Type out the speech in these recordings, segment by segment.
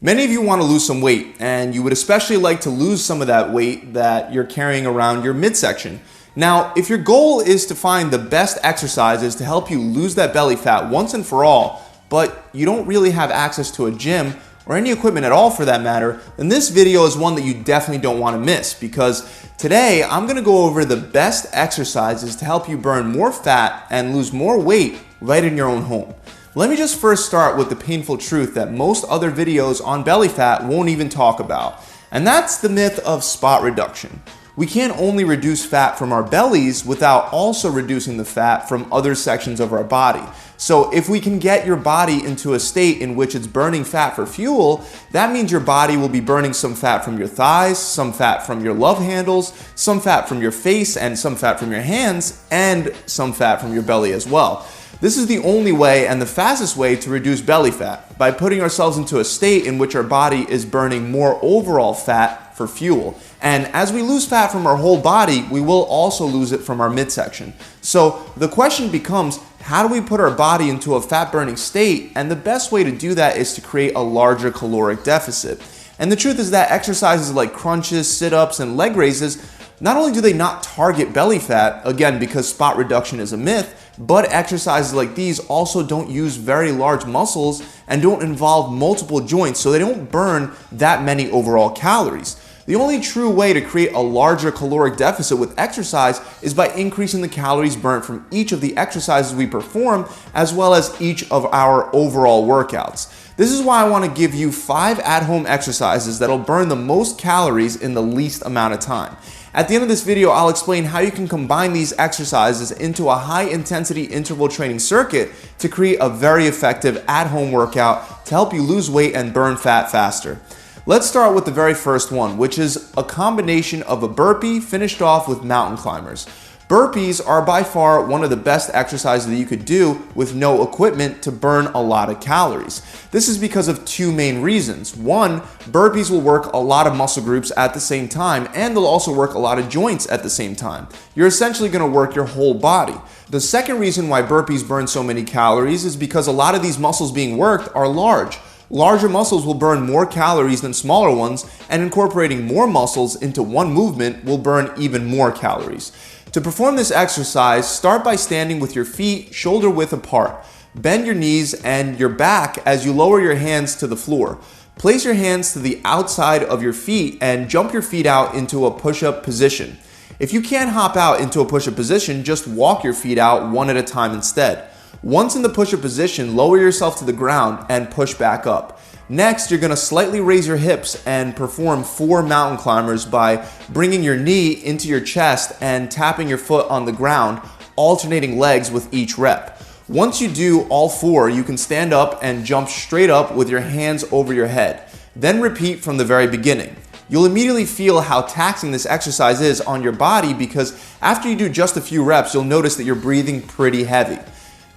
Many of you want to lose some weight, and you would especially like to lose some of that weight that you're carrying around your midsection. Now, if your goal is to find the best exercises to help you lose that belly fat once and for all, but you don't really have access to a gym or any equipment at all for that matter, then this video is one that you definitely don't want to miss, because today I'm going to go over the best exercises to help you burn more fat and lose more weight right in your own home. Let me just first start with the painful truth that most other videos on belly fat won't even talk about, and that's the myth of spot reduction. We can't only reduce fat from our bellies without also reducing the fat from other sections of our body. So if we can get your body into a state in which it's burning fat for fuel, that means your body will be burning some fat from your thighs, some fat from your love handles, some fat from your face, and some fat from your hands, and some fat from your belly as well. This is the only way and the fastest way to reduce belly fat, by putting ourselves into a state in which our body is burning more overall fat for fuel. And as we lose fat from our whole body, we will also lose it from our midsection. So the question becomes, how do we put our body into a fat burning state? And the best way to do that is to create a larger caloric deficit. And the truth is that exercises like crunches, sit-ups, and leg raises, not only do they not target belly fat, again because spot reduction is a myth, but exercises like these also don't use very large muscles and don't involve multiple joints, so they don't burn that many overall calories. The only true way to create a larger caloric deficit with exercise is by increasing the calories burnt from each of the exercises we perform, as well as each of our overall workouts. This is why I want to give you 5 at-home exercises that'll burn the most calories in the least amount of time. At the end of this video, I'll explain how you can combine these exercises into a high-intensity interval training circuit to create a very effective at-home workout to help you lose weight and burn fat faster. Let's start with the very first one, which is a combination of a burpee finished off with mountain climbers. Burpees are by far one of the best exercises that you could do with no equipment to burn a lot of calories. This is because of 2 main reasons. One, burpees will work a lot of muscle groups at the same time, and they'll also work a lot of joints at the same time. You're essentially going to work your whole body. The second reason why burpees burn so many calories is because a lot of these muscles being worked are large. Larger muscles will burn more calories than smaller ones, and incorporating more muscles into one movement will burn even more calories. To perform this exercise, start by standing with your feet shoulder width apart. Bend your knees and your back as you lower your hands to the floor. Place your hands to the outside of your feet and jump your feet out into a push-up position. If you can't hop out into a push-up position, just walk your feet out one at a time instead. Once in the push-up position, lower yourself to the ground and push back up. Next, you're going to slightly raise your hips and perform 4 mountain climbers by bringing your knee into your chest and tapping your foot on the ground, alternating legs with each rep. Once you do all 4, you can stand up and jump straight up with your hands over your head. Then repeat from the very beginning. You'll immediately feel how taxing this exercise is on your body, because after you do just a few reps, you'll notice that you're breathing pretty heavy.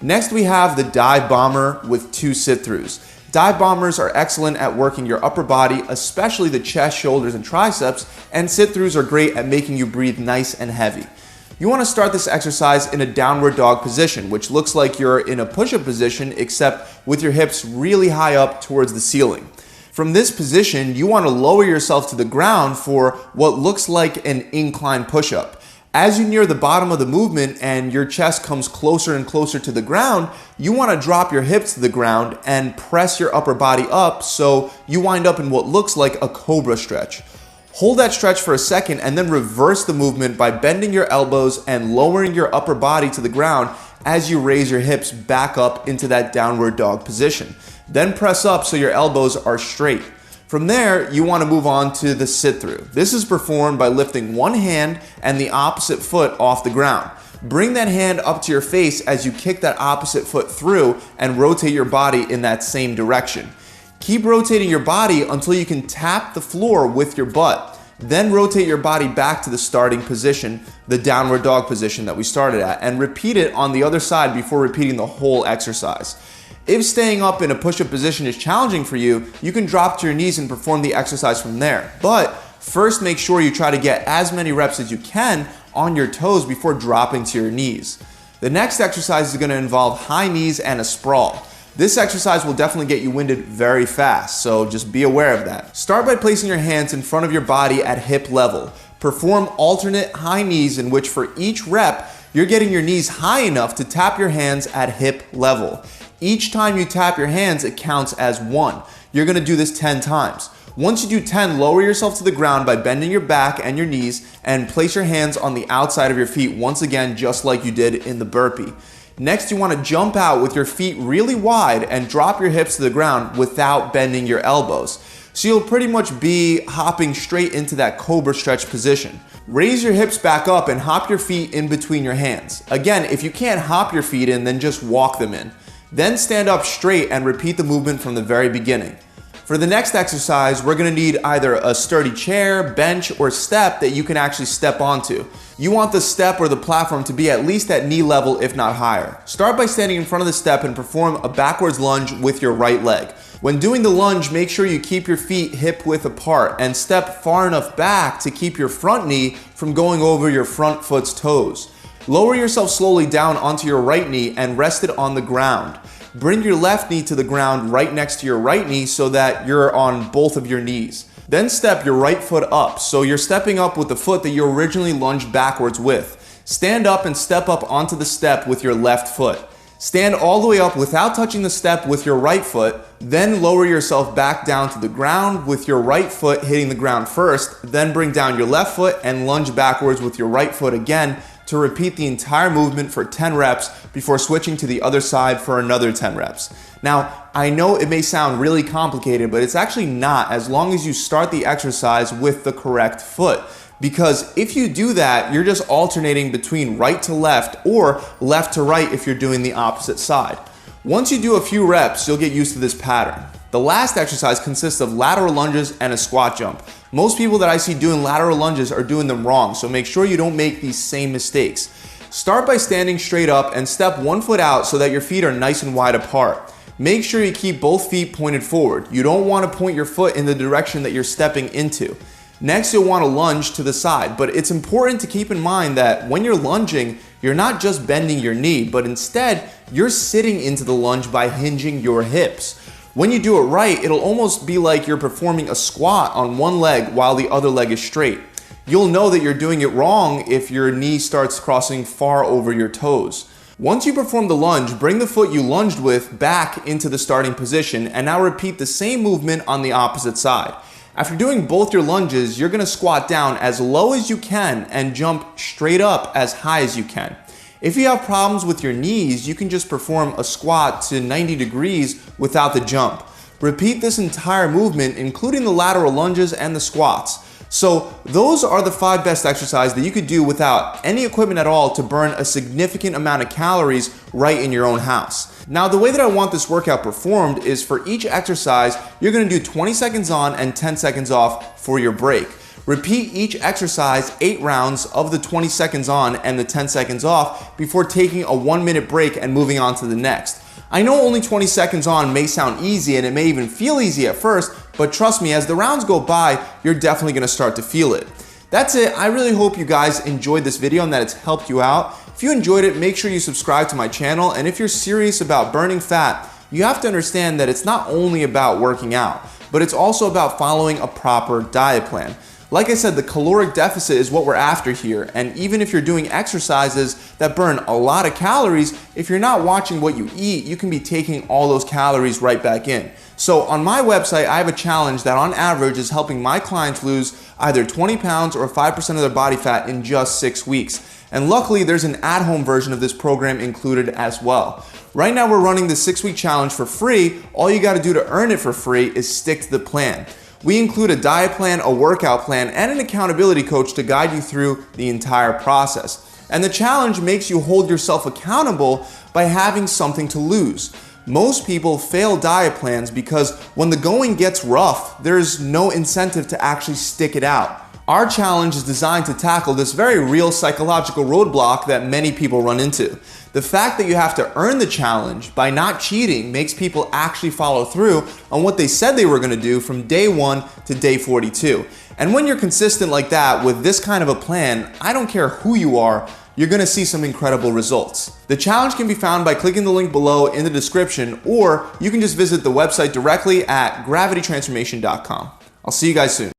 Next, we have the dive bomber with 2 sit-throughs. Dive bombers are excellent at working your upper body, especially the chest, shoulders, and triceps, and sit-throughs are great at making you breathe nice and heavy. You want to start this exercise in a downward dog position, which looks like you're in a push-up position except with your hips really high up towards the ceiling. From this position, you want to lower yourself to the ground for what looks like an incline push-up. As you near the bottom of the movement and your chest comes closer and closer to the ground, you want to drop your hips to the ground and press your upper body up so you wind up in what looks like a cobra stretch. Hold that stretch for a second and then reverse the movement by bending your elbows and lowering your upper body to the ground as you raise your hips back up into that downward dog position. Then press up so your elbows are straight. From there, you want to move on to the sit-through. This is performed by lifting one hand and the opposite foot off the ground. Bring that hand up to your face as you kick that opposite foot through and rotate your body in that same direction. Keep rotating your body until you can tap the floor with your butt. Then rotate your body back to the starting position, the downward dog position that we started at, and repeat it on the other side before repeating the whole exercise. If staying up in a push-up position is challenging for you, you can drop to your knees and perform the exercise from there. But first, make sure you try to get as many reps as you can on your toes before dropping to your knees. The next exercise is going to involve high knees and a sprawl. This exercise will definitely get you winded very fast, so just be aware of that. Start by placing your hands in front of your body at hip level. Perform alternate high knees in which for each rep, you're getting your knees high enough to tap your hands at hip level. Each time you tap your hands, it counts as 1. You're gonna do this 10 times. Once you do 10, lower yourself to the ground by bending your back and your knees and place your hands on the outside of your feet once again, just like you did in the burpee. Next, you want to jump out with your feet really wide and drop your hips to the ground without bending your elbows. So you'll pretty much be hopping straight into that cobra stretch position. Raise your hips back up and hop your feet in between your hands. Again, if you can't hop your feet in, then just walk them in. Then stand up straight and repeat the movement from the very beginning. For the next exercise, we're gonna need either a sturdy chair, bench, or step that you can actually step onto. You want the step or the platform to be at least at knee level, if not higher. Start by standing in front of the step and perform a backwards lunge with your right leg. When doing the lunge, make sure you keep your feet hip width apart and step far enough back to keep your front knee from going over your front foot's toes. Lower yourself slowly down onto your right knee and rest it on the ground. Bring your left knee to the ground right next to your right knee so that you're on both of your knees. Then step your right foot up, so you're stepping up with the foot that you originally lunged backwards with. Stand up and step up onto the step with your left foot. Stand all the way up without touching the step with your right foot, then lower yourself back down to the ground with your right foot hitting the ground first, then bring down your left foot and lunge backwards with your right foot again to repeat the entire movement for 10 reps before switching to the other side for another 10 reps. Now, I know it may sound really complicated, but it's actually not as long as you start the exercise with the correct foot. Because if you do that, you're just alternating between right to left or left to right if you're doing the opposite side. Once you do a few reps, you'll get used to this pattern. The last exercise consists of lateral lunges and a squat jump. Most people that I see doing lateral lunges are doing them wrong, so make sure you don't make these same mistakes. Start by standing straight up and step one foot out so that your feet are nice and wide apart. Make sure you keep both feet pointed forward. You don't want to point your foot in the direction that you're stepping into. Next, you'll want to lunge to the side, but it's important to keep in mind that when you're lunging, you're not just bending your knee, but instead, you're sitting into the lunge by hinging your hips. When you do it right, it'll almost be like you're performing a squat on one leg while the other leg is straight. You'll know that you're doing it wrong if your knee starts crossing far over your toes. Once you perform the lunge, bring the foot you lunged with back into the starting position and now repeat the same movement on the opposite side. After doing both your lunges, you're going to squat down as low as you can and jump straight up as high as you can. If you have problems with your knees, you can just perform a squat to 90 degrees without the jump. Repeat this entire movement, including the lateral lunges and the squats. So those are the 5 best exercises that you could do without any equipment at all to burn a significant amount of calories right in your own house. Now, the way that I want this workout performed is for each exercise, you're going to do 20 seconds on and 10 seconds off for your break. Repeat each exercise 8 rounds of the 20 seconds on and the 10 seconds off before taking a 1-minute break and moving on to the next. I know only 20 seconds on may sound easy and it may even feel easy at first, but trust me, as the rounds go by, you're definitely going to start to feel it. That's it. I really hope you guys enjoyed this video and that it's helped you out. If you enjoyed it, make sure you subscribe to my channel, and if you're serious about burning fat, you have to understand that it's not only about working out, but it's also about following a proper diet plan. Like I said, the caloric deficit is what we're after here, and even if you're doing exercises that burn a lot of calories, if you're not watching what you eat, you can be taking all those calories right back in. So on my website, I have a challenge that on average is helping my clients lose either 20 pounds or 5% of their body fat in just 6 weeks. And luckily, there's an at-home version of this program included as well. Right now, we're running the 6-week challenge for free. All you gotta do to earn it for free is stick to the plan. We include a diet plan, a workout plan, and an accountability coach to guide you through the entire process. And the challenge makes you hold yourself accountable by having something to lose. Most people fail diet plans because when the going gets rough, there's no incentive to actually stick it out. Our challenge is designed to tackle this very real psychological roadblock that many people run into. The fact that you have to earn the challenge by not cheating makes people actually follow through on what they said they were going to do from day 1 to day 42. And when you're consistent like that with this kind of a plan, I don't care who you are, you're gonna see some incredible results. The challenge can be found by clicking the link below in the description, or you can just visit the website directly at gravitytransformation.com. I'll see you guys soon.